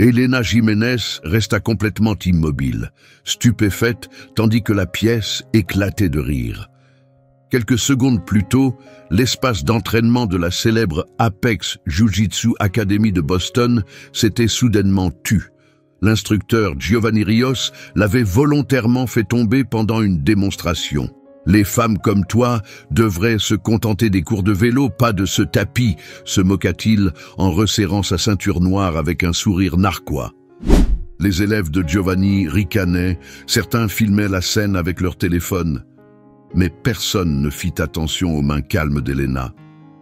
Elena Jiménez resta complètement immobile, stupéfaite, tandis que la pièce éclatait de rire. Quelques secondes plus tôt, l'espace d'entraînement de la célèbre Apex Jiu-Jitsu Academy de Boston s'était soudainement tu. L'instructeur Giovanni Rios l'avait volontairement fait tomber pendant une démonstration. « Les femmes comme toi devraient se contenter des cours de vélo, pas de ce tapis », se moqua-t-il en resserrant sa ceinture noire avec un sourire narquois. Les élèves de Giovanni ricanaient, certains filmaient la scène avec leur téléphone. Mais personne ne fit attention aux mains calmes d'Elena,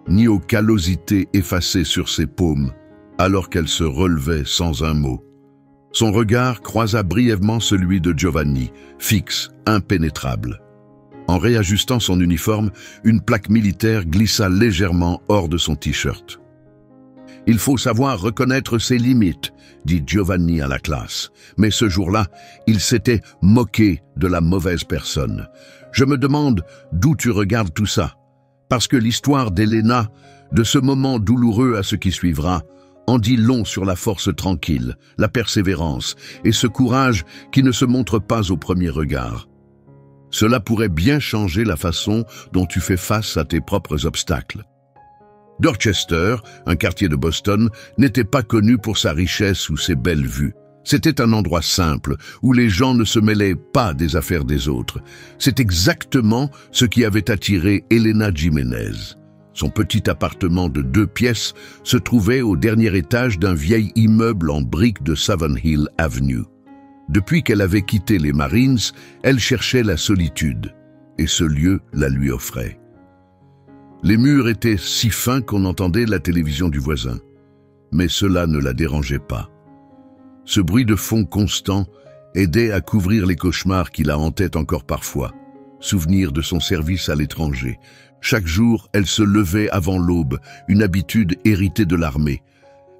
ni aux callosités effacées sur ses paumes, alors qu'elle se relevait sans un mot. Son regard croisa brièvement celui de Giovanni, fixe, impénétrable. En réajustant son uniforme, une plaque militaire glissa légèrement hors de son t-shirt. « Il faut savoir reconnaître ses limites », dit Giovanni à la classe. Mais ce jour-là, il s'était moqué de la mauvaise personne. « Je me demande d'où tu regardes tout ça. Parce que l'histoire d'Elena, de ce moment douloureux à ce qui suivra, en dit long sur la force tranquille, la persévérance et ce courage qui ne se montre pas au premier regard. Cela pourrait bien changer la façon dont tu fais face à tes propres obstacles. » Dorchester, un quartier de Boston, n'était pas connu pour sa richesse ou ses belles vues. C'était un endroit simple, où les gens ne se mêlaient pas des affaires des autres. C'est exactement ce qui avait attiré Elena Jiménez. Son petit appartement de 2 pièces se trouvait au dernier étage d'un vieil immeuble en briques de Savon Hill Avenue. Depuis qu'elle avait quitté les Marines, elle cherchait la solitude, et ce lieu la lui offrait. Les murs étaient si fins qu'on entendait la télévision du voisin, mais cela ne la dérangeait pas. Ce bruit de fond constant aidait à couvrir les cauchemars qui la hantaient encore parfois. Souvenir de son service à l'étranger. Chaque jour, elle se levait avant l'aube, une habitude héritée de l'armée.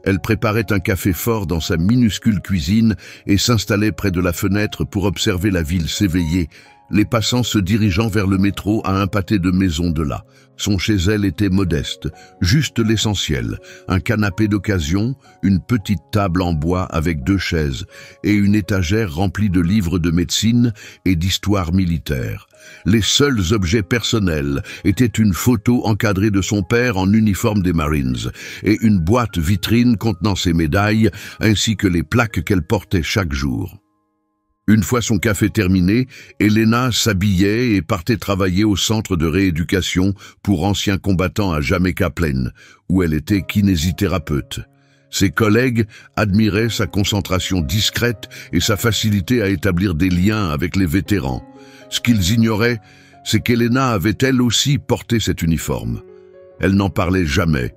Elle préparait un café fort dans sa minuscule cuisine et s'installait près de la fenêtre pour observer la ville s'éveiller, les passants se dirigeant vers le métro à un pâté de maisons de là. Son chez elle était modeste, juste l'essentiel, un canapé d'occasion, une petite table en bois avec 2 chaises et une étagère remplie de livres de médecine et d'histoire militaire. Les seuls objets personnels étaient une photo encadrée de son père en uniforme des Marines et une boîte vitrine contenant ses médailles ainsi que les plaques qu'elle portait chaque jour. Une fois son café terminé, Elena s'habillait et partait travailler au centre de rééducation pour anciens combattants à Jamaica Plain, où elle était kinésithérapeute. Ses collègues admiraient sa concentration discrète et sa facilité à établir des liens avec les vétérans. Ce qu'ils ignoraient, c'est qu'Elena avait elle aussi porté cet uniforme. Elle n'en parlait jamais.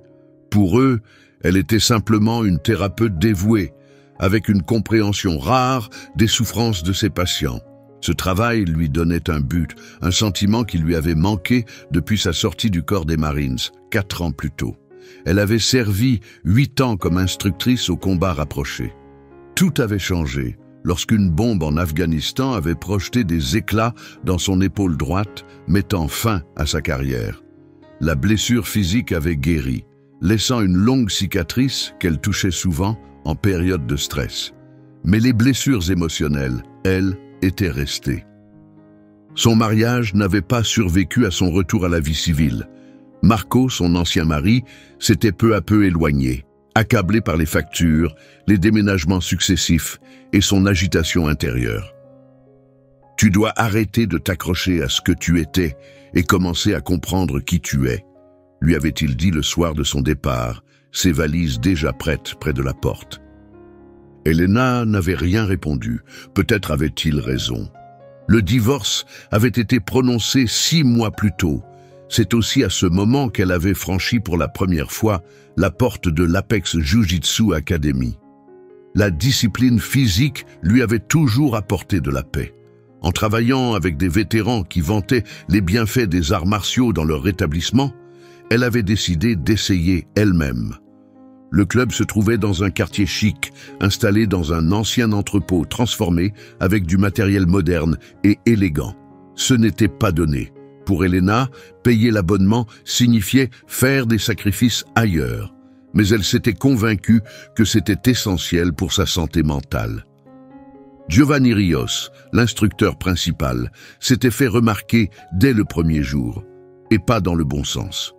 Pour eux, elle était simplement une thérapeute dévouée, avec une compréhension rare des souffrances de ses patients. Ce travail lui donnait un but, un sentiment qui lui avait manqué depuis sa sortie du corps des Marines, 4 ans plus tôt. Elle avait servi 8 ans comme instructrice au combat rapproché. Tout avait changé lorsqu'une bombe en Afghanistan avait projeté des éclats dans son épaule droite, mettant fin à sa carrière. La blessure physique avait guéri, laissant une longue cicatrice qu'elle touchait souvent en période de stress. Mais les blessures émotionnelles, elles, étaient restées. Son mariage n'avait pas survécu à son retour à la vie civile. Marco, son ancien mari, s'était peu à peu éloigné, accablé par les factures, les déménagements successifs et son agitation intérieure. « Tu dois arrêter de t'accrocher à ce que tu étais et commencer à comprendre qui tu es », lui avait-il dit le soir de son départ, ses valises déjà prêtes près de la porte. Elena n'avait rien répondu, peut-être avait-il raison. Le divorce avait été prononcé 6 mois plus tôt. C'est aussi à ce moment qu'elle avait franchi pour la première fois la porte de l'Apex Jiu-Jitsu Academy. La discipline physique lui avait toujours apporté de la paix. En travaillant avec des vétérans qui vantaient les bienfaits des arts martiaux dans leur rétablissement, elle avait décidé d'essayer elle-même. Le club se trouvait dans un quartier chic, installé dans un ancien entrepôt transformé avec du matériel moderne et élégant. Ce n'était pas donné. Pour Elena, payer l'abonnement signifiait faire des sacrifices ailleurs. mais elle s'était convaincue que c'était essentiel pour sa santé mentale. Giovanni Rios, l'instructeur principal, s'était fait remarquer dès le premier jour, et pas dans le bon sens.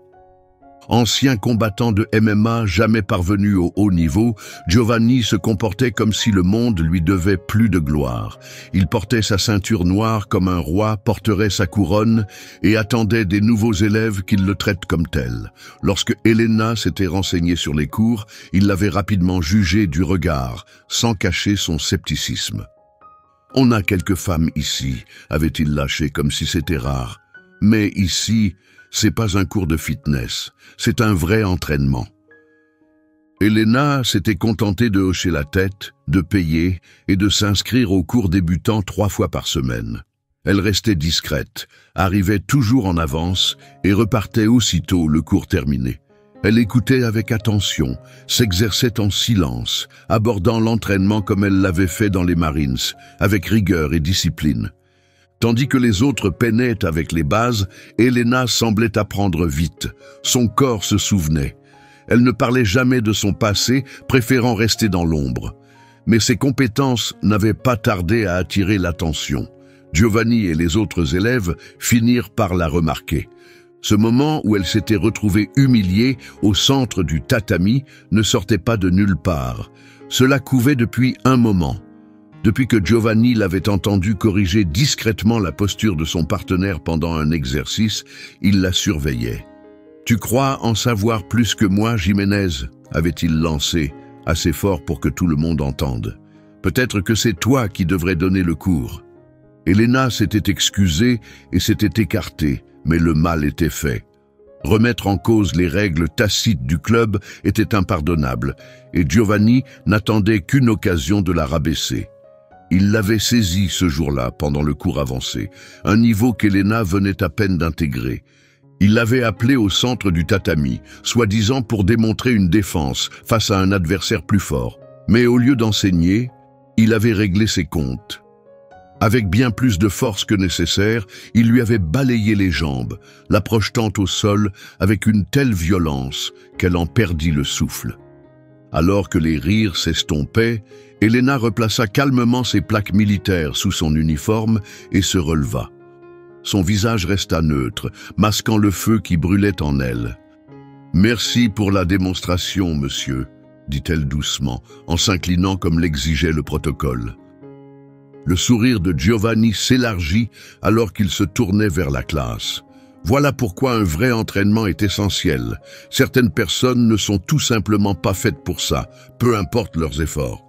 Ancien combattant de MMA jamais parvenu au haut niveau, Giovanni se comportait comme si le monde lui devait plus de gloire. Il portait sa ceinture noire comme un roi porterait sa couronne et attendait des nouveaux élèves qu'il le traite comme tel. Lorsque Elena s'était renseignée sur les cours, il l'avait rapidement jugé du regard, sans cacher son scepticisme. « On a quelques femmes ici », avait-il lâché comme si c'était rare. « Mais ici, c'est pas un cours de fitness, c'est un vrai entraînement. » Elena s'était contentée de hocher la tête, de payer et de s'inscrire aux cours débutants 3 fois par semaine. Elle restait discrète, arrivait toujours en avance et repartait aussitôt le cours terminé. Elle écoutait avec attention, s'exerçait en silence, abordant l'entraînement comme elle l'avait fait dans les Marines, avec rigueur et discipline. Tandis que les autres peinaient avec les bases, Elena semblait apprendre vite. Son corps se souvenait. Elle ne parlait jamais de son passé, préférant rester dans l'ombre. Mais ses compétences n'avaient pas tardé à attirer l'attention. Giovanni et les autres élèves finirent par la remarquer. Ce moment où elle s'était retrouvée humiliée au centre du tatami ne sortait pas de nulle part. Cela couvait depuis un moment. Depuis que Giovanni l'avait entendu corriger discrètement la posture de son partenaire pendant un exercice, il la surveillait. « Tu crois en savoir plus que moi, Jiménez ?» avait-il lancé, assez fort pour que tout le monde entende. « Peut-être que c'est toi qui devrais donner le cours. » Elena s'était excusée et s'était écartée, mais le mal était fait. Remettre en cause les règles tacites du club était impardonnable, et Giovanni n'attendait qu'une occasion de la rabaisser. Il l'avait saisie ce jour-là, pendant le cours avancé, un niveau qu'Elena venait à peine d'intégrer. Il l'avait appelée au centre du tatami, soi-disant pour démontrer une défense face à un adversaire plus fort. Mais au lieu d'enseigner, il avait réglé ses comptes. Avec bien plus de force que nécessaire, il lui avait balayé les jambes, la projetant au sol avec une telle violence qu'elle en perdit le souffle. Alors que les rires s'estompaient, Elena replaça calmement ses plaques militaires sous son uniforme et se releva. Son visage resta neutre, masquant le feu qui brûlait en elle. « Merci pour la démonstration, monsieur », dit-elle doucement, en s'inclinant comme l'exigeait le protocole. Le sourire de Giovanni s'élargit alors qu'il se tournait vers la classe. Voilà pourquoi un vrai entraînement est essentiel. Certaines personnes ne sont tout simplement pas faites pour ça, peu importe leurs efforts.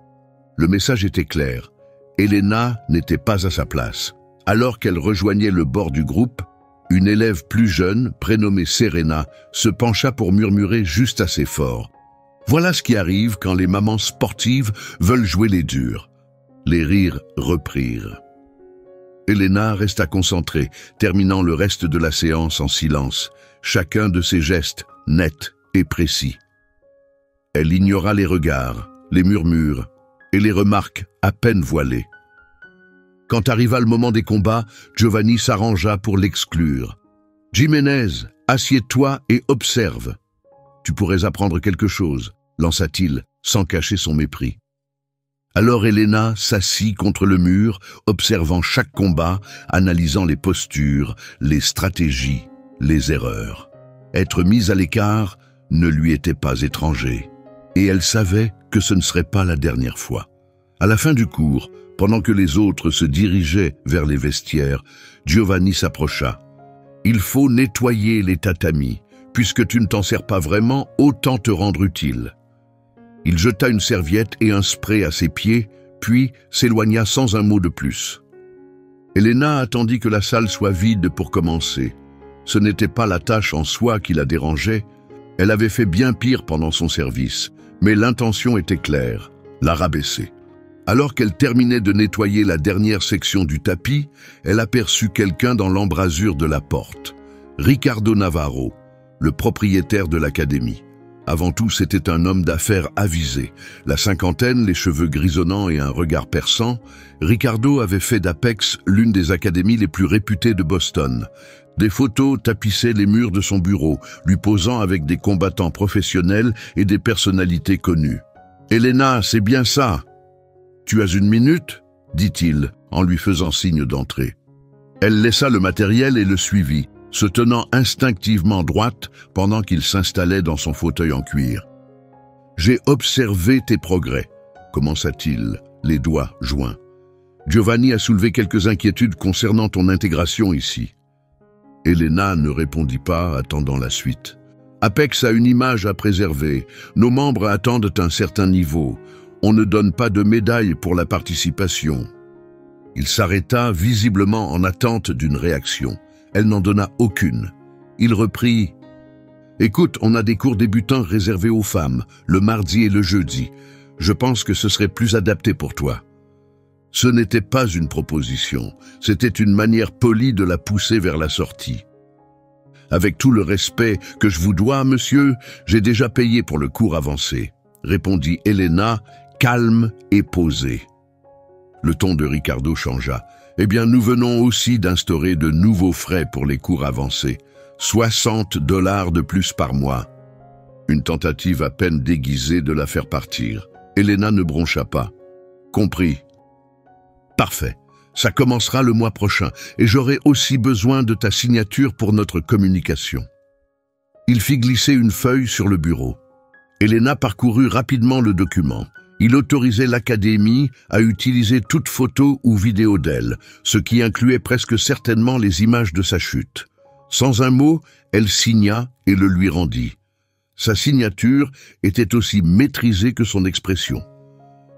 Le message était clair. Elena n'était pas à sa place. Alors qu'elle rejoignait le bord du groupe, une élève plus jeune, prénommée Serena, se pencha pour murmurer juste assez fort. Voilà ce qui arrive quand les mamans sportives veulent jouer les durs. Les rires reprirent. Elena resta concentrée, terminant le reste de la séance en silence, chacun de ses gestes nets et précis. Elle ignora les regards, les murmures et les remarques à peine voilées. Quand arriva le moment des combats, Giovanni s'arrangea pour l'exclure. « Jiménez, assieds-toi et observe. Tu pourrais apprendre quelque chose, » lança-t-il, sans cacher son mépris. Alors Elena s'assit contre le mur, observant chaque combat, analysant les postures, les stratégies, les erreurs. Être mise à l'écart ne lui était pas étranger, et elle savait que ce ne serait pas la dernière fois. À la fin du cours, pendant que les autres se dirigeaient vers les vestiaires, Giovanni s'approcha. « Il faut nettoyer les tatamis. Puisque tu ne t'en sers pas vraiment, autant te rendre utile. » Il jeta une serviette et un spray à ses pieds, puis s'éloigna sans un mot de plus. Elena attendit que la salle soit vide pour commencer. Ce n'était pas la tâche en soi qui la dérangeait. Elle avait fait bien pire pendant son service, mais l'intention était claire, la rabaisser. Alors qu'elle terminait de nettoyer la dernière section du tapis, elle aperçut quelqu'un dans l'embrasure de la porte. Ricardo Navarro, le propriétaire de l'académie. Avant tout, c'était un homme d'affaires avisé. La cinquantaine, les cheveux grisonnants et un regard perçant, Ricardo avait fait d'Apex l'une des académies les plus réputées de Boston. Des photos tapissaient les murs de son bureau, lui posant avec des combattants professionnels et des personnalités connues. « Elena, c'est bien ça. Tu as une minute ?» dit-il, en lui faisant signe d'entrer. Elle laissa le matériel et le suivit, se tenant instinctivement droite pendant qu'il s'installait dans son fauteuil en cuir. « J'ai observé tes progrès, » commença-t-il, les doigts joints. « Giovanni a soulevé quelques inquiétudes concernant ton intégration ici. » Elena ne répondit pas, attendant la suite. « Apex a une image à préserver. Nos membres attendent un certain niveau. On ne donne pas de médaille pour la participation. » Il s'arrêta, visiblement en attente d'une réaction. Elle n'en donna aucune. Il reprit « Écoute, on a des cours débutants réservés aux femmes, le mardi et le jeudi. Je pense que ce serait plus adapté pour toi. » Ce n'était pas une proposition, c'était une manière polie de la pousser vers la sortie. « Avec tout le respect que je vous dois, monsieur, j'ai déjà payé pour le cours avancé, » répondit Elena, calme et posée. Le ton de Ricardo changea. « Eh bien, nous venons aussi d'instaurer de nouveaux frais pour les cours avancés. 60 $ de plus par mois. » Une tentative à peine déguisée de la faire partir. Elena ne broncha pas. « Compris. » « Parfait. Ça commencera le mois prochain et j'aurai aussi besoin de ta signature pour notre communication. » Il fit glisser une feuille sur le bureau. Elena parcourut rapidement le document. Il autorisait l'académie à utiliser toute photo ou vidéo d'elle, ce qui incluait presque certainement les images de sa chute. Sans un mot, elle signa et le lui rendit. Sa signature était aussi maîtrisée que son expression.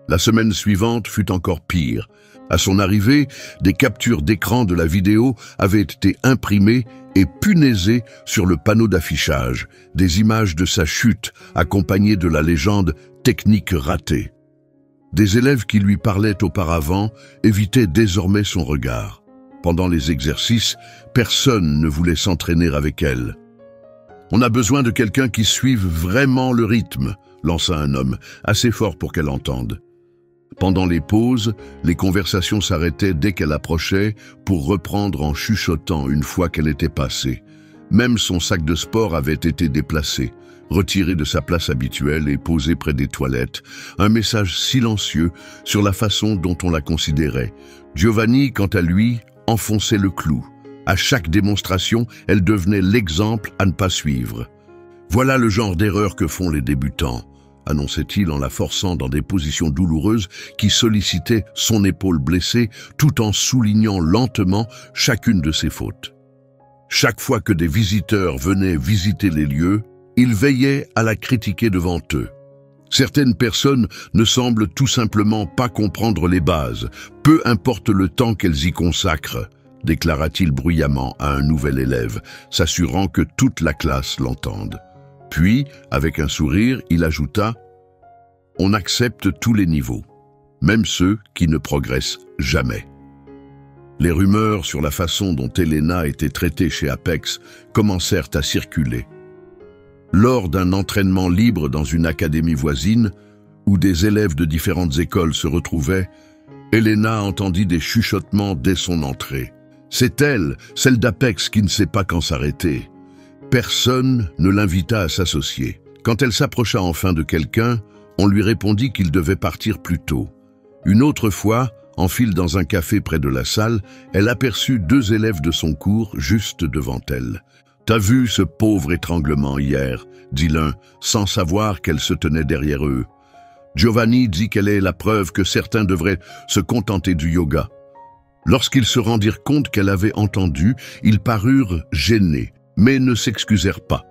La semaine suivante fut encore pire. À son arrivée, des captures d'écran de la vidéo avaient été imprimées et punaisées sur le panneau d'affichage, des images de sa chute accompagnées de la légende « technique ratée ». Des élèves qui lui parlaient auparavant évitaient désormais son regard. Pendant les exercices, personne ne voulait s'entraîner avec elle. « On a besoin de quelqu'un qui suive vraiment le rythme », lança un homme, assez fort pour qu'elle entende. Pendant les pauses, les conversations s'arrêtaient dès qu'elle approchait pour reprendre en chuchotant une fois qu'elle était passée. Même son sac de sport avait été déplacé, retiré de sa place habituelle et posé près des toilettes. Un message silencieux sur la façon dont on la considérait. Giovanni, quant à lui, enfonçait le clou. À chaque démonstration, elle devenait l'exemple à ne pas suivre. « Voilà le genre d'erreur que font les débutants », annonçait-il en la forçant dans des positions douloureuses qui sollicitaient son épaule blessée tout en soulignant lentement chacune de ses fautes. Chaque fois que des visiteurs venaient visiter les lieux, il veillait à la critiquer devant eux. Certaines personnes ne semblent tout simplement pas comprendre les bases, peu importe le temps qu'elles y consacrent, déclara-t-il bruyamment à un nouvel élève, s'assurant que toute la classe l'entende. Puis, avec un sourire, il ajouta « On accepte tous les niveaux, même ceux qui ne progressent jamais. » Les rumeurs sur la façon dont Elena était traitée chez Apex commencèrent à circuler. Lors d'un entraînement libre dans une académie voisine, où des élèves de différentes écoles se retrouvaient, Elena entendit des chuchotements dès son entrée. C'est elle, celle d'Apex, qui ne sait pas quand s'arrêter. Personne ne l'invita à s'associer. Quand elle s'approcha enfin de quelqu'un, on lui répondit qu'il devait partir plus tôt. Une autre fois, en file dans un café près de la salle, elle aperçut 2 élèves de son cours juste devant elle. « T'as vu ce pauvre étranglement hier ?» dit l'un, sans savoir qu'elle se tenait derrière eux. Giovanni dit qu'elle est la preuve que certains devraient se contenter du yoga. Lorsqu'ils se rendirent compte qu'elle avait entendu, ils parurent gênés, mais ne s'excusèrent pas.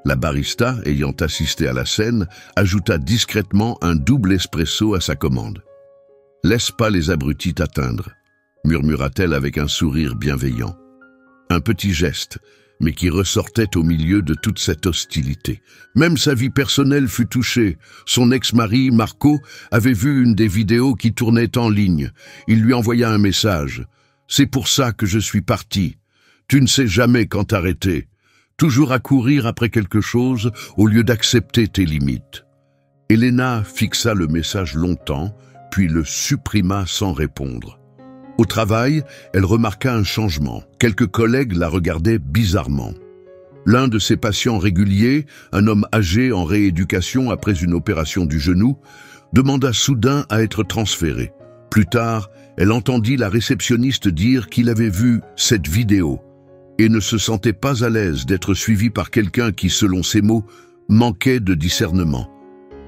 La barista, ayant assisté à la scène, ajouta discrètement un double espresso à sa commande. « Laisse pas les abrutis t'atteindre », murmura-t-elle avec un sourire bienveillant. Un petit geste, mais qui ressortait au milieu de toute cette hostilité. Même sa vie personnelle fut touchée. Son ex-mari, Marco, avait vu une des vidéos qui tournaient en ligne. Il lui envoya un message. « C'est pour ça que je suis parti. Tu ne sais jamais quand t'arrêter. Toujours à courir après quelque chose au lieu d'accepter tes limites. » Elena fixa le message longtemps, puis le supprima sans répondre. Au travail, elle remarqua un changement. Quelques collègues la regardaient bizarrement. L'un de ses patients réguliers, un homme âgé en rééducation après une opération du genou, demanda soudain à être transféré. Plus tard, elle entendit la réceptionniste dire qu'il avait vu cette vidéo et ne se sentait pas à l'aise d'être suivi par quelqu'un qui, selon ses mots, manquait de discernement.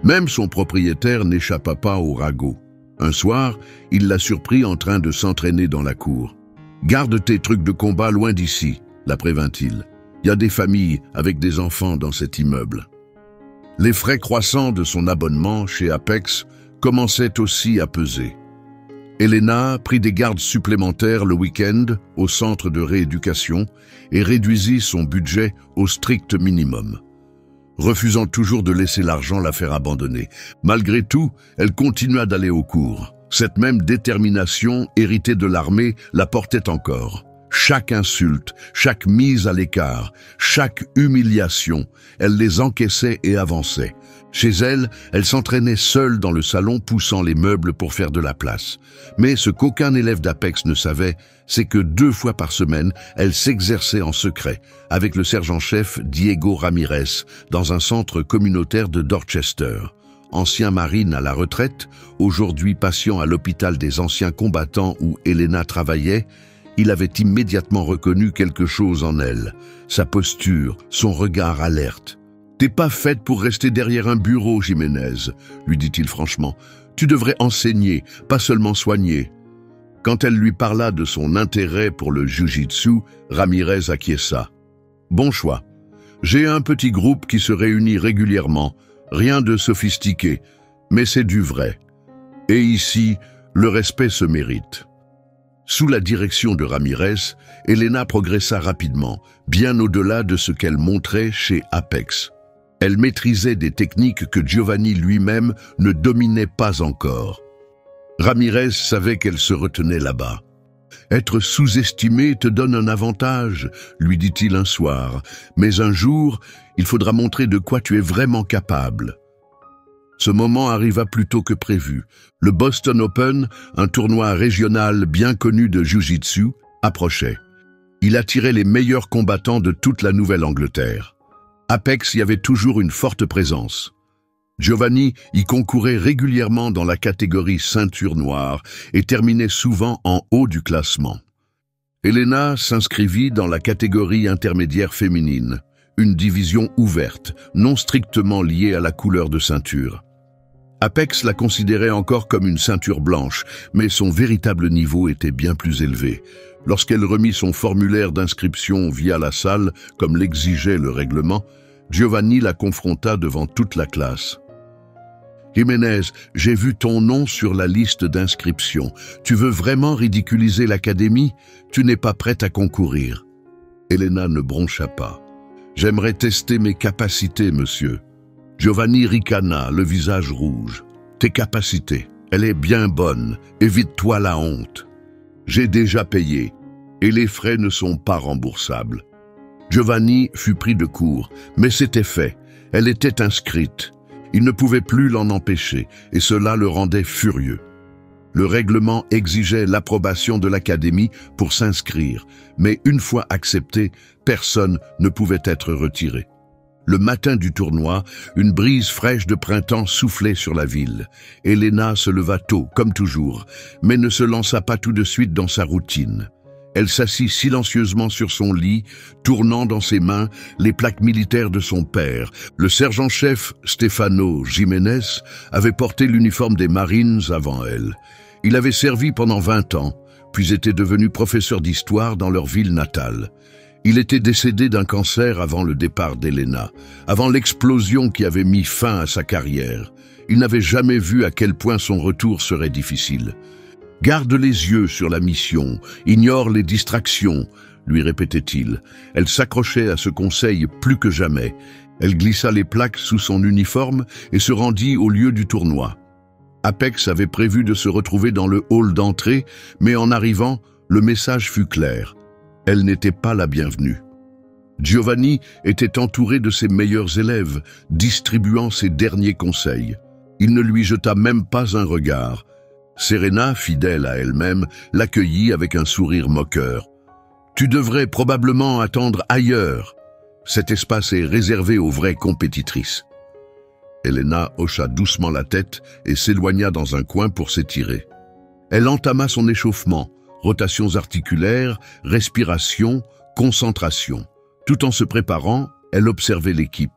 Même son propriétaire n'échappa pas au ragot. Un soir, il l'a surpris en train de s'entraîner dans la cour. « Garde tes trucs de combat loin d'ici », la prévint-il. « Il y a des familles avec des enfants dans cet immeuble. » Les frais croissants de son abonnement chez Apex commençaient aussi à peser. Elena prit des gardes supplémentaires le week-end au centre de rééducation et réduisit son budget au strict minimum. Refusant toujours de laisser l'argent la faire abandonner. Malgré tout, elle continua d'aller au cours. Cette même détermination, héritée de l'armée, la portait encore. Chaque insulte, chaque mise à l'écart, chaque humiliation, elle les encaissait et avançait. Chez elle, elle s'entraînait seule dans le salon, poussant les meubles pour faire de la place. Mais ce qu'aucun élève d'Apex ne savait, c'est que 2 fois par semaine, elle s'exerçait en secret avec le sergent-chef Diego Ramirez dans un centre communautaire de Dorchester. Ancien marine à la retraite, aujourd'hui patient à l'hôpital des anciens combattants où Elena travaillait, il avait immédiatement reconnu quelque chose en elle, sa posture, son regard alerte. « T'es pas faite pour rester derrière un bureau, Jiménez, » lui dit-il franchement. « Tu devrais enseigner, pas seulement soigner. » Quand elle lui parla de son intérêt pour le jiu-jitsu, Ramirez acquiesça. « Bon choix. J'ai un petit groupe qui se réunit régulièrement, rien de sophistiqué, mais c'est du vrai. Et ici, le respect se mérite. » Sous la direction de Ramirez, Elena progressa rapidement, bien au-delà de ce qu'elle montrait chez Apex. Elle maîtrisait des techniques que Giovanni lui-même ne dominait pas encore. Ramirez savait qu'elle se retenait là-bas. « Être sous-estimé te donne un avantage, » lui dit-il un soir, « mais un jour, il faudra montrer de quoi tu es vraiment capable. » Ce moment arriva plus tôt que prévu. Le Boston Open, un tournoi régional bien connu de jiu-jitsu, approchait. Il attirait les meilleurs combattants de toute la Nouvelle-Angleterre. Apex y avait toujours une forte présence. Giovanni y concourait régulièrement dans la catégorie ceinture noire et terminait souvent en haut du classement. Elena s'inscrivit dans la catégorie intermédiaire féminine, une division ouverte, non strictement liée à la couleur de ceinture. Apex la considérait encore comme une ceinture blanche, mais son véritable niveau était bien plus élevé. Lorsqu'elle remit son formulaire d'inscription via la salle, comme l'exigeait le règlement, Giovanni la confronta devant toute la classe. « Jiménez, j'ai vu ton nom sur la liste d'inscription. Tu veux vraiment ridiculiser l'académie? Tu n'es pas prête à concourir. » Elena ne broncha pas. « J'aimerais tester mes capacités, monsieur. » Giovanni ricana, le visage rouge. « Tes capacités, elle est bien bonne. Évite-toi la honte. J'ai déjà payé, et les frais ne sont pas remboursables. » Giovanni fut pris de court, mais c'était fait. Elle était inscrite. Il ne pouvait plus l'en empêcher, et cela le rendait furieux. Le règlement exigeait l'approbation de l'académie pour s'inscrire, mais une fois accepté, personne ne pouvait être retiré. Le matin du tournoi, une brise fraîche de printemps soufflait sur la ville. Elena se leva tôt, comme toujours, mais ne se lança pas tout de suite dans sa routine. Elle s'assit silencieusement sur son lit, tournant dans ses mains les plaques militaires de son père. Le sergent-chef Stefano Jiménez avait porté l'uniforme des Marines avant elle. Il avait servi pendant 20 ans, puis était devenu professeur d'histoire dans leur ville natale. Il était décédé d'un cancer avant le départ d'Elena, avant l'explosion qui avait mis fin à sa carrière. Il n'avait jamais vu à quel point son retour serait difficile. « Garde les yeux sur la mission, ignore les distractions », lui répétait-il. Elle s'accrochait à ce conseil plus que jamais. Elle glissa les plaques sous son uniforme et se rendit au lieu du tournoi. Apex avait prévu de se retrouver dans le hall d'entrée, mais en arrivant, le message fut clair. Elle n'était pas la bienvenue. Giovanni était entouré de ses meilleurs élèves, distribuant ses derniers conseils. Il ne lui jeta même pas un regard. Serena, fidèle à elle-même, l'accueillit avec un sourire moqueur. « Tu devrais probablement attendre ailleurs. Cet espace est réservé aux vraies compétitrices. » Elena hocha doucement la tête et s'éloigna dans un coin pour s'étirer. Elle entama son échauffement, rotations articulaires, respiration, concentration. Tout en se préparant, elle observait l'équipe.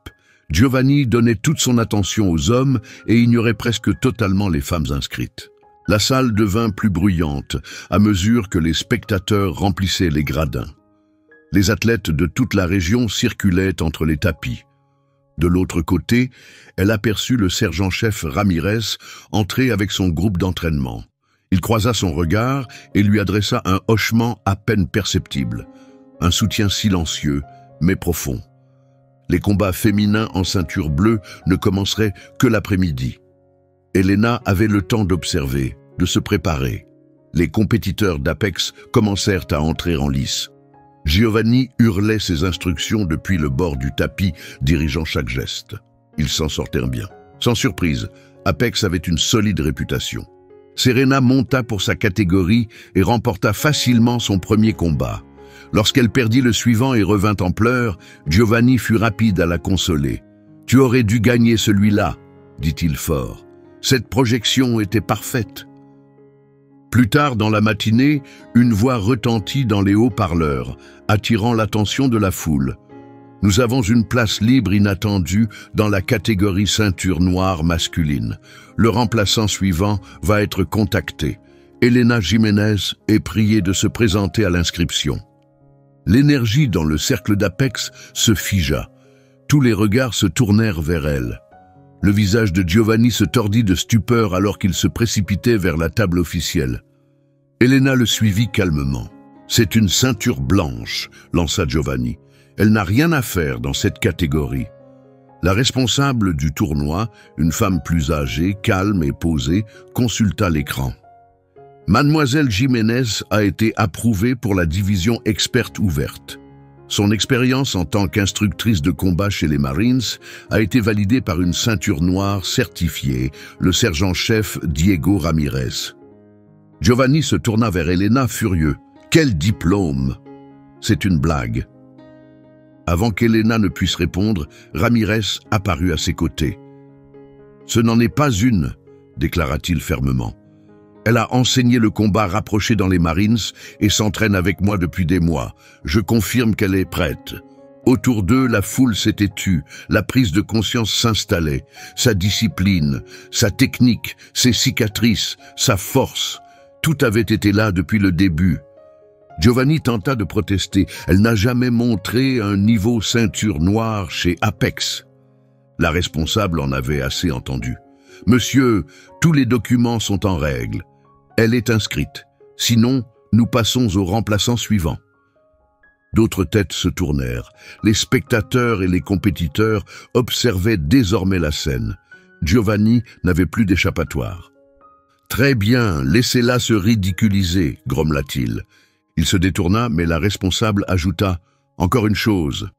Giovanni donnait toute son attention aux hommes et ignorait presque totalement les femmes inscrites. La salle devint plus bruyante à mesure que les spectateurs remplissaient les gradins. Les athlètes de toute la région circulaient entre les tapis. De l'autre côté, elle aperçut le sergent-chef Ramirez entrer avec son groupe d'entraînement. Il croisa son regard et lui adressa un hochement à peine perceptible, un soutien silencieux mais profond. Les combats féminins en ceinture bleue ne commenceraient que l'après-midi. Elena avait le temps d'observer, de se préparer. Les compétiteurs d'Apex commencèrent à entrer en lice. Giovanni hurlait ses instructions depuis le bord du tapis, dirigeant chaque geste. Ils s'en sortirent bien. Sans surprise, Apex avait une solide réputation. Serena monta pour sa catégorie et remporta facilement son premier combat. Lorsqu'elle perdit le suivant et revint en pleurs, Giovanni fut rapide à la consoler. « Tu aurais dû gagner celui-là », dit-il fort. « Cette projection était parfaite. » Plus tard dans la matinée, une voix retentit dans les haut-parleurs, attirant l'attention de la foule. « Nous avons une place libre inattendue dans la catégorie ceinture noire masculine. Le remplaçant suivant va être contacté. Elena Jiménez est priée de se présenter à l'inscription. » L'énergie dans le cercle d'Apex se figea. Tous les regards se tournèrent vers elle. Le visage de Giovanni se tordit de stupeur alors qu'il se précipitait vers la table officielle. Elena le suivit calmement. « C'est une ceinture blanche », lança Giovanni. « Elle n'a rien à faire dans cette catégorie. » La responsable du tournoi, une femme plus âgée, calme et posée, consulta l'écran. Mademoiselle Jiménez a été approuvée pour la division experte ouverte. Son expérience en tant qu'instructrice de combat chez les Marines a été validée par une ceinture noire certifiée, le sergent-chef Diego Ramirez. Giovanni se tourna vers Elena furieux. « Quel diplôme !»« C'est une blague. » Avant qu'Elena ne puisse répondre, Ramirez apparut à ses côtés. « Ce n'en est pas une », déclara-t-il fermement. Elle a enseigné le combat rapproché dans les Marines et s'entraîne avec moi depuis des mois. Je confirme qu'elle est prête. Autour d'eux, la foule s'était tue, la prise de conscience s'installait. Sa discipline, sa technique, ses cicatrices, sa force, tout avait été là depuis le début. Giovanni tenta de protester. Elle n'a jamais montré un niveau ceinture noire chez Apex. La responsable en avait assez entendu. « Monsieur, tous les documents sont en règle. Elle est inscrite. Sinon, nous passons au remplaçant suivant. » D'autres têtes se tournèrent. Les spectateurs et les compétiteurs observaient désormais la scène. Giovanni n'avait plus d'échappatoire. « Très bien, laissez-la se ridiculiser », grommela-t-il. Il se détourna, mais la responsable ajouta « Encore une chose,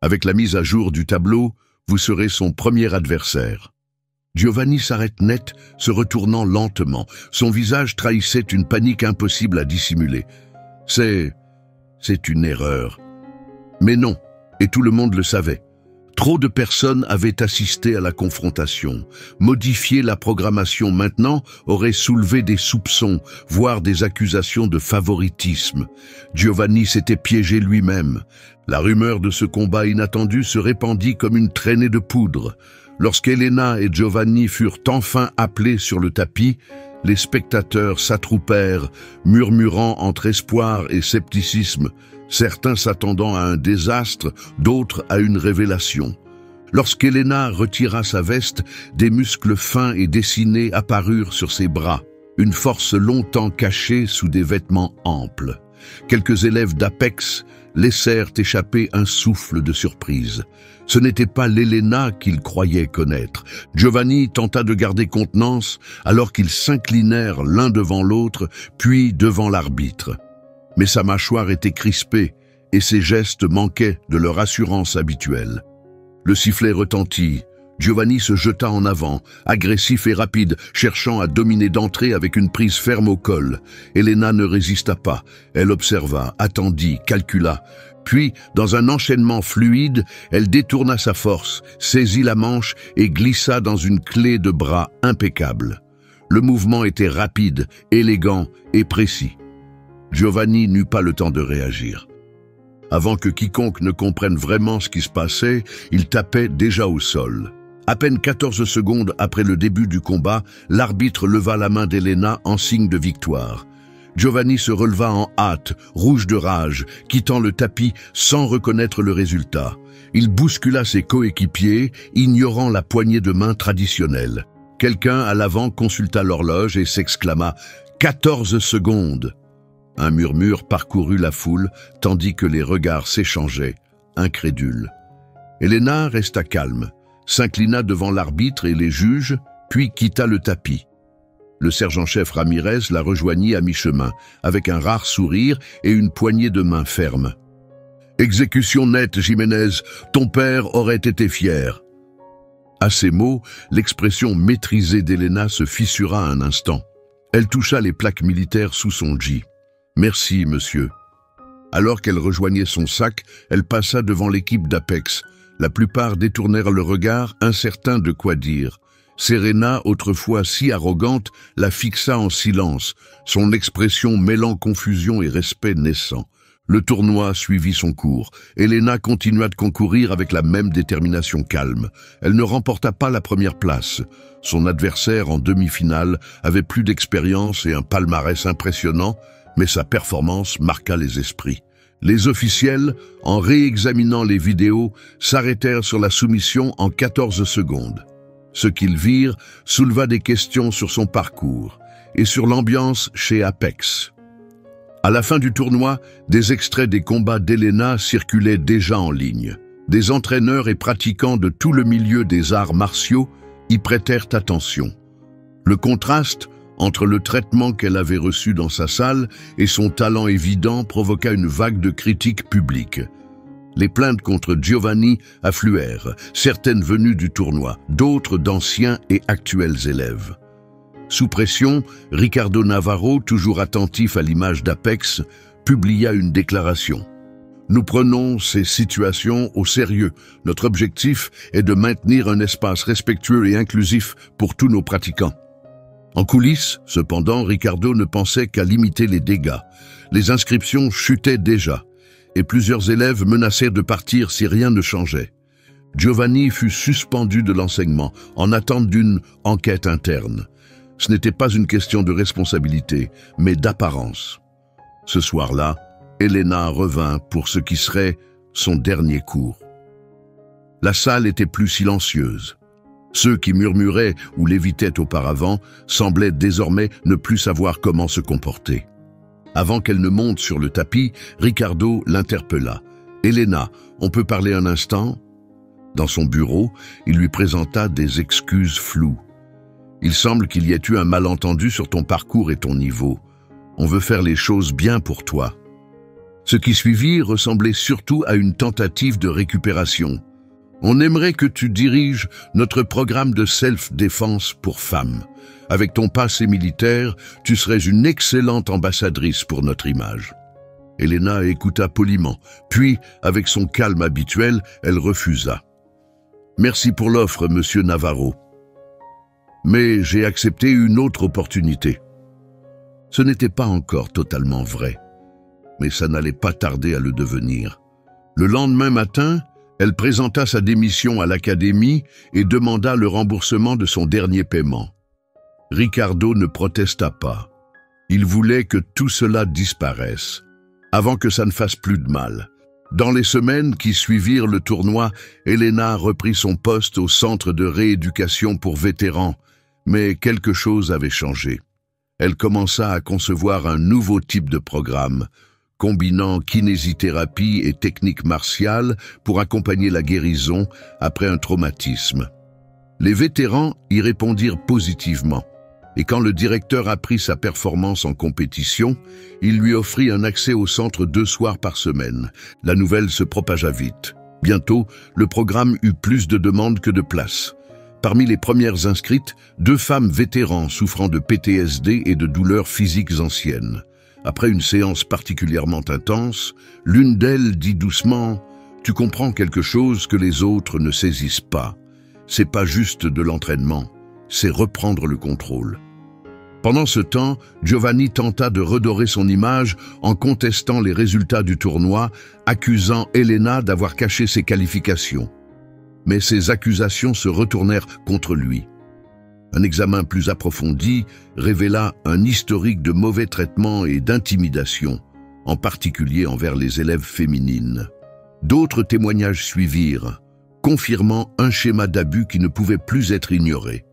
avec la mise à jour du tableau, vous serez son premier adversaire. » Giovanni s'arrête net, se retournant lentement. Son visage trahissait une panique impossible à dissimuler. C'est une erreur. Mais non, et tout le monde le savait. Trop de personnes avaient assisté à la confrontation. Modifier la programmation maintenant aurait soulevé des soupçons, voire des accusations de favoritisme. Giovanni s'était piégé lui-même. La rumeur de ce combat inattendu se répandit comme une traînée de poudre. Lorsqu'Elena et Giovanni furent enfin appelés sur le tapis, les spectateurs s'attroupèrent, murmurant entre espoir et scepticisme, certains s'attendant à un désastre, d'autres à une révélation. Lorsqu'Elena retira sa veste, des muscles fins et dessinés apparurent sur ses bras, une force longtemps cachée sous des vêtements amples. Quelques élèves d'Apex laissèrent échapper un souffle de surprise. Ce n'était pas l'Elena qu'ils croyaient connaître. Giovanni tenta de garder contenance alors qu'ils s'inclinèrent l'un devant l'autre, puis devant l'arbitre. Mais sa mâchoire était crispée et ses gestes manquaient de leur assurance habituelle. Le sifflet retentit, Giovanni se jeta en avant, agressif et rapide, cherchant à dominer d'entrée avec une prise ferme au col. Elena ne résista pas. Elle observa, attendit, calcula. Puis, dans un enchaînement fluide, elle détourna sa force, saisit la manche et glissa dans une clé de bras impeccable. Le mouvement était rapide, élégant et précis. Giovanni n'eut pas le temps de réagir. Avant que quiconque ne comprenne vraiment ce qui se passait, il tapait déjà au sol. À peine 14 secondes après le début du combat, l'arbitre leva la main d'Elena en signe de victoire. Giovanni se releva en hâte, rouge de rage, quittant le tapis sans reconnaître le résultat. Il bouscula ses coéquipiers, ignorant la poignée de main traditionnelle. Quelqu'un à l'avant consulta l'horloge et s'exclama « 14 secondes !» Un murmure parcourut la foule, tandis que les regards s'échangeaient, incrédules. Elena resta calme, s'inclina devant l'arbitre et les juges, puis quitta le tapis. Le sergent-chef Ramirez la rejoignit à mi-chemin, avec un rare sourire et une poignée de main ferme. « Exécution nette, Jiménez, ton père aurait été fier. » À ces mots, l'expression maîtrisée d'Elena se fissura un instant. Elle toucha les plaques militaires sous son dji. « Merci, monsieur. » Alors qu'elle rejoignait son sac, elle passa devant l'équipe d'Apex. La plupart détournèrent le regard, incertains de quoi dire. Serena, autrefois si arrogante, la fixa en silence, son expression mêlant confusion et respect naissant. Le tournoi suivit son cours. Elena continua de concourir avec la même détermination calme. Elle ne remporta pas la première place. Son adversaire en demi-finale avait plus d'expérience et un palmarès impressionnant, mais sa performance marqua les esprits. Les officiels, en réexaminant les vidéos, s'arrêtèrent sur la soumission en 14 secondes. Ce qu'ils virent souleva des questions sur son parcours et sur l'ambiance chez Apex. À la fin du tournoi, des extraits des combats d'Elena circulaient déjà en ligne. Des entraîneurs et pratiquants de tout le milieu des arts martiaux y prêtèrent attention. Le contraste entre le traitement qu'elle avait reçu dans sa salle et son talent évident provoqua une vague de critiques publiques. Les plaintes contre Giovanni affluèrent, certaines venues du tournoi, d'autres d'anciens et actuels élèves. Sous pression, Ricardo Navarro, toujours attentif à l'image d'Apex, publia une déclaration. « Nous prenons ces situations au sérieux. Notre objectif est de maintenir un espace respectueux et inclusif pour tous nos pratiquants. » En coulisses, cependant, Ricardo ne pensait qu'à limiter les dégâts. Les inscriptions chutaient déjà, et plusieurs élèves menacèrent de partir si rien ne changeait. Giovanni fut suspendu de l'enseignement, en attente d'une enquête interne. Ce n'était pas une question de responsabilité, mais d'apparence. Ce soir-là, Elena revint pour ce qui serait son dernier cours. La salle était plus silencieuse. Ceux qui murmuraient ou l'évitaient auparavant semblaient désormais ne plus savoir comment se comporter. Avant qu'elle ne monte sur le tapis, Ricardo l'interpella. « Elena, on peut parler un instant ?» Dans son bureau, il lui présenta des excuses floues. « Il semble qu'il y ait eu un malentendu sur ton parcours et ton niveau. On veut faire les choses bien pour toi. » Ce qui suivit ressemblait surtout à une tentative de récupération. « On aimerait que tu diriges notre programme de self-défense pour femmes. Avec ton passé militaire, tu serais une excellente ambassadrice pour notre image. » Elena écouta poliment, puis, avec son calme habituel, elle refusa. « Merci pour l'offre, monsieur Navarro. Mais j'ai accepté une autre opportunité. » Ce n'était pas encore totalement vrai, mais ça n'allait pas tarder à le devenir. Le lendemain matin, elle présenta sa démission à l'académie et demanda le remboursement de son dernier paiement. Ricardo ne protesta pas. Il voulait que tout cela disparaisse, avant que ça ne fasse plus de mal. Dans les semaines qui suivirent le tournoi, Elena reprit son poste au centre de rééducation pour vétérans, mais quelque chose avait changé. Elle commença à concevoir un nouveau type de programme, combinant kinésithérapie et techniques martiales pour accompagner la guérison après un traumatisme. Les vétérans y répondirent positivement, et quand le directeur apprit sa performance en compétition, il lui offrit un accès au centre 2 soirs par semaine. La nouvelle se propagea vite. Bientôt, le programme eut plus de demandes que de places. Parmi les premières inscrites, 2 femmes vétérans souffrant de PTSD et de douleurs physiques anciennes. Après une séance particulièrement intense, l'une d'elles dit doucement « Tu comprends quelque chose que les autres ne saisissent pas. C'est pas juste de l'entraînement, c'est reprendre le contrôle. » Pendant ce temps, Giovanni tenta de redorer son image en contestant les résultats du tournoi, accusant Elena d'avoir caché ses qualifications. Mais ces accusations se retournèrent contre lui. Un examen plus approfondi révéla un historique de mauvais traitements et d'intimidation, en particulier envers les élèves féminines. D'autres témoignages suivirent, confirmant un schéma d'abus qui ne pouvait plus être ignoré.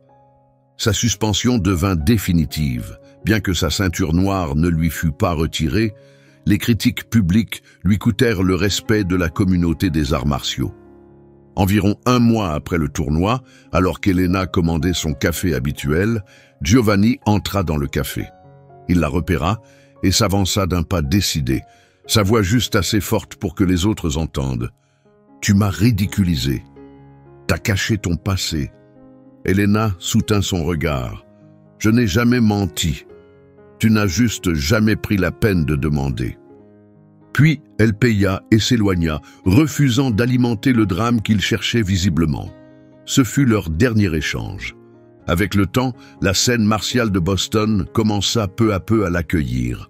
Sa suspension devint définitive. Bien que sa ceinture noire ne lui fût pas retirée, les critiques publiques lui coûtèrent le respect de la communauté des arts martiaux. Environ 1 mois après le tournoi, alors qu'Elena commandait son café habituel, Giovanni entra dans le café. Il la repéra et s'avança d'un pas décidé, sa voix juste assez forte pour que les autres entendent. « Tu m'as ridiculisé. T'as caché ton passé. » Elena soutint son regard. « Je n'ai jamais menti. Tu n'as juste jamais pris la peine de demander. » Puis elle paya et s'éloigna, refusant d'alimenter le drame qu'il cherchait visiblement. Ce fut leur dernier échange. Avec le temps, la scène martiale de Boston commença peu à peu à l'accueillir.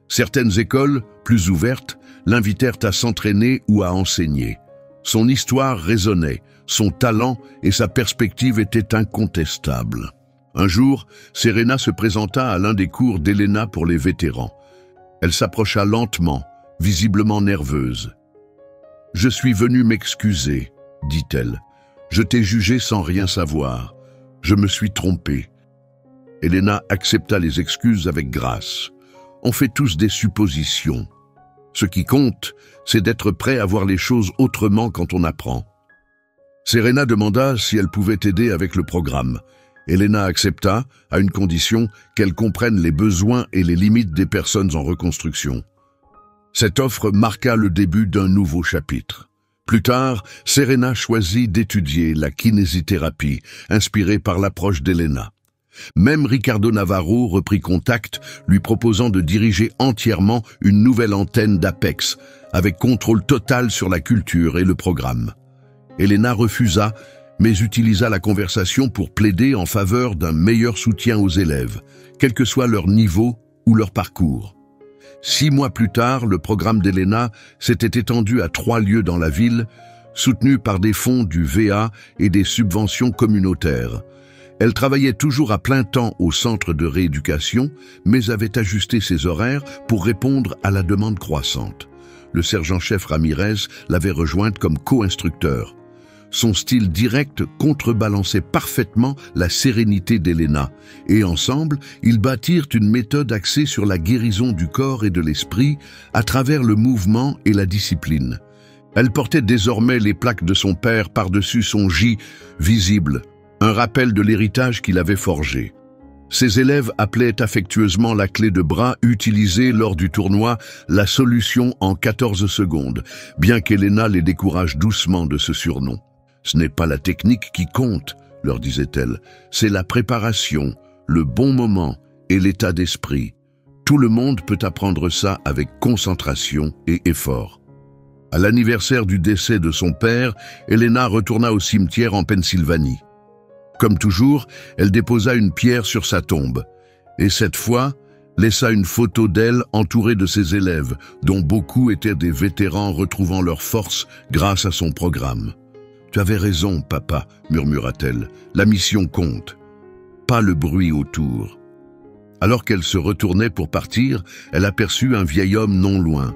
Certaines écoles, plus ouvertes, l'invitèrent à s'entraîner ou à enseigner. Son histoire résonnait, son talent et sa perspective étaient incontestables. Un jour, Serena se présenta à l'un des cours d'Elena pour les vétérans. Elle s'approcha lentement, visiblement nerveuse. « Je suis venue m'excuser, » dit-elle. « Je t'ai jugé sans rien savoir. Je me suis trompée. » Elena accepta les excuses avec grâce. On fait tous des suppositions. Ce qui compte, c'est d'être prêt à voir les choses autrement quand on apprend. Serena demanda si elle pouvait aider avec le programme. Elena accepta, à une condition qu'elle comprenne les besoins et les limites des personnes en reconstruction. Cette offre marqua le début d'un nouveau chapitre. Plus tard, Serena choisit d'étudier la kinésithérapie, inspirée par l'approche d'Elena. Même Ricardo Navarro reprit contact, lui proposant de diriger entièrement une nouvelle antenne d'Apex, avec contrôle total sur la culture et le programme. Elena refusa, mais utilisa la conversation pour plaider en faveur d'un meilleur soutien aux élèves, quel que soit leur niveau ou leur parcours. 6 mois plus tard, le programme d'Elena s'était étendu à 3 lieux dans la ville, soutenu par des fonds du VA et des subventions communautaires. Elle travaillait toujours à plein temps au centre de rééducation, mais avait ajusté ses horaires pour répondre à la demande croissante. Le sergent-chef Ramirez l'avait rejointe comme co-instructeur. Son style direct contrebalançait parfaitement la sérénité d'Elena, et ensemble, ils bâtirent une méthode axée sur la guérison du corps et de l'esprit à travers le mouvement et la discipline. Elle portait désormais les plaques de son père par-dessus son J visible, un rappel de l'héritage qu'il avait forgé. Ses élèves appelaient affectueusement la clé de bras utilisée lors du tournoi la solution en 14 secondes, bien qu'Elena les décourage doucement de ce surnom. « Ce n'est pas la technique qui compte, » leur disait-elle, « c'est la préparation, le bon moment et l'état d'esprit. Tout le monde peut apprendre ça avec concentration et effort. » À l'anniversaire du décès de son père, Elena retourna au cimetière en Pennsylvanie. Comme toujours, elle déposa une pierre sur sa tombe, et cette fois, laissa une photo d'elle entourée de ses élèves, dont beaucoup étaient des vétérans retrouvant leur force grâce à son programme. « Tu avais raison, papa, » murmura-t-elle, « la mission compte. » Pas le bruit autour. Alors qu'elle se retournait pour partir, elle aperçut un vieil homme non loin.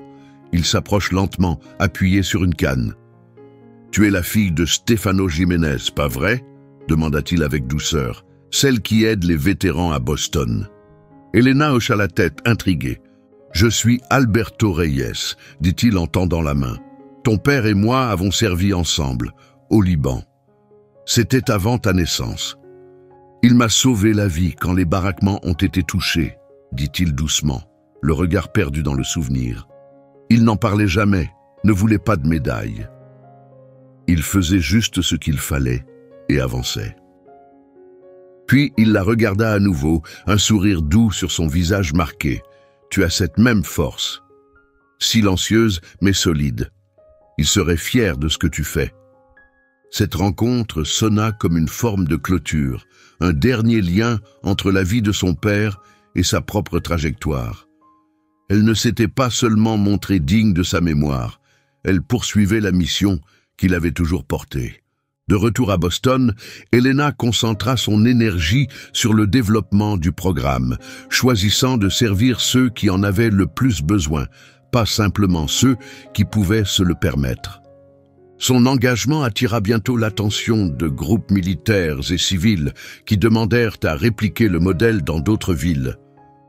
Il s'approche lentement, appuyé sur une canne. « Tu es la fille de Stefano Jiménez, pas vrai ?» demanda-t-il avec douceur. « Celle qui aide les vétérans à Boston. » Elena hocha la tête, intriguée. « Je suis Alberto Reyes, » dit-il en tendant la main. « Ton père et moi avons servi ensemble, au Liban. C'était avant ta naissance. Il m'a sauvé la vie quand les baraquements ont été touchés, » dit-il doucement, le regard perdu dans le souvenir. Il n'en parlait jamais, ne voulait pas de médaille. Il faisait juste ce qu'il fallait et avançait. Puis il la regarda à nouveau, un sourire doux sur son visage marqué. « Tu as cette même force. Silencieuse mais solide. Il serait fier de ce que tu fais. » Cette rencontre sonna comme une forme de clôture, un dernier lien entre la vie de son père et sa propre trajectoire. Elle ne s'était pas seulement montrée digne de sa mémoire, elle poursuivait la mission qu'il avait toujours portée. De retour à Boston, Helena concentra son énergie sur le développement du programme, choisissant de servir ceux qui en avaient le plus besoin, pas simplement ceux qui pouvaient se le permettre. Son engagement attira bientôt l'attention de groupes militaires et civils qui demandèrent à répliquer le modèle dans d'autres villes.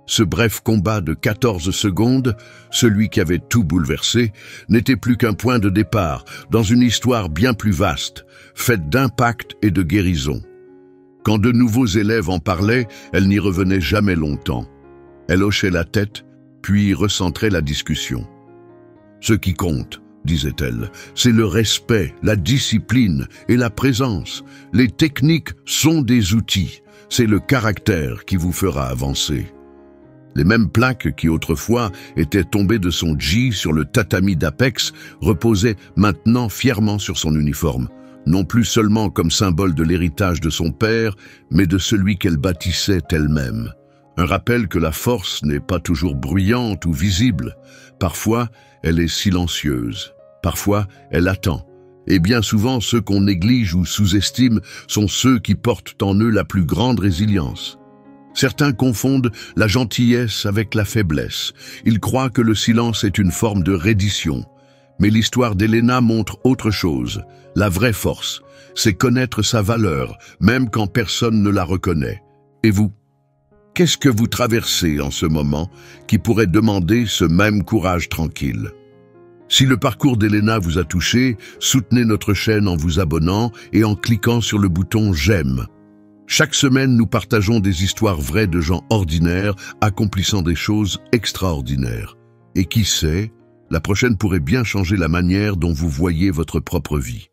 Ce bref combat de 14 secondes, celui qui avait tout bouleversé, n'était plus qu'un point de départ dans une histoire bien plus vaste, faite d'impact et de guérison. Quand de nouveaux élèves en parlaient, elle n'y revenait jamais longtemps. Elle hochait la tête, puis recentrait la discussion. « Ce qui compte, disait-elle, c'est le respect, la discipline et la présence. Les techniques sont des outils, c'est le caractère qui vous fera avancer. » Les mêmes plaques qui autrefois étaient tombées de son G sur le tatami d'Apex reposaient maintenant fièrement sur son uniforme, non plus seulement comme symbole de l'héritage de son père, mais de celui qu'elle bâtissait elle-même. Un rappel que la force n'est pas toujours bruyante ou visible. Parfois, elle est silencieuse. Parfois, elle attend. Et bien souvent, ceux qu'on néglige ou sous-estime sont ceux qui portent en eux la plus grande résilience. Certains confondent la gentillesse avec la faiblesse. Ils croient que le silence est une forme de reddition. Mais l'histoire d'Helena montre autre chose. La vraie force, c'est connaître sa valeur, même quand personne ne la reconnaît. Et vous? Qu'est-ce que vous traversez en ce moment qui pourrait demander ce même courage tranquille? Si le parcours d'Helena vous a touché, soutenez notre chaîne en vous abonnant et en cliquant sur le bouton « J'aime ». Chaque semaine, nous partageons des histoires vraies de gens ordinaires accomplissant des choses extraordinaires. Et qui sait, la prochaine pourrait bien changer la manière dont vous voyez votre propre vie.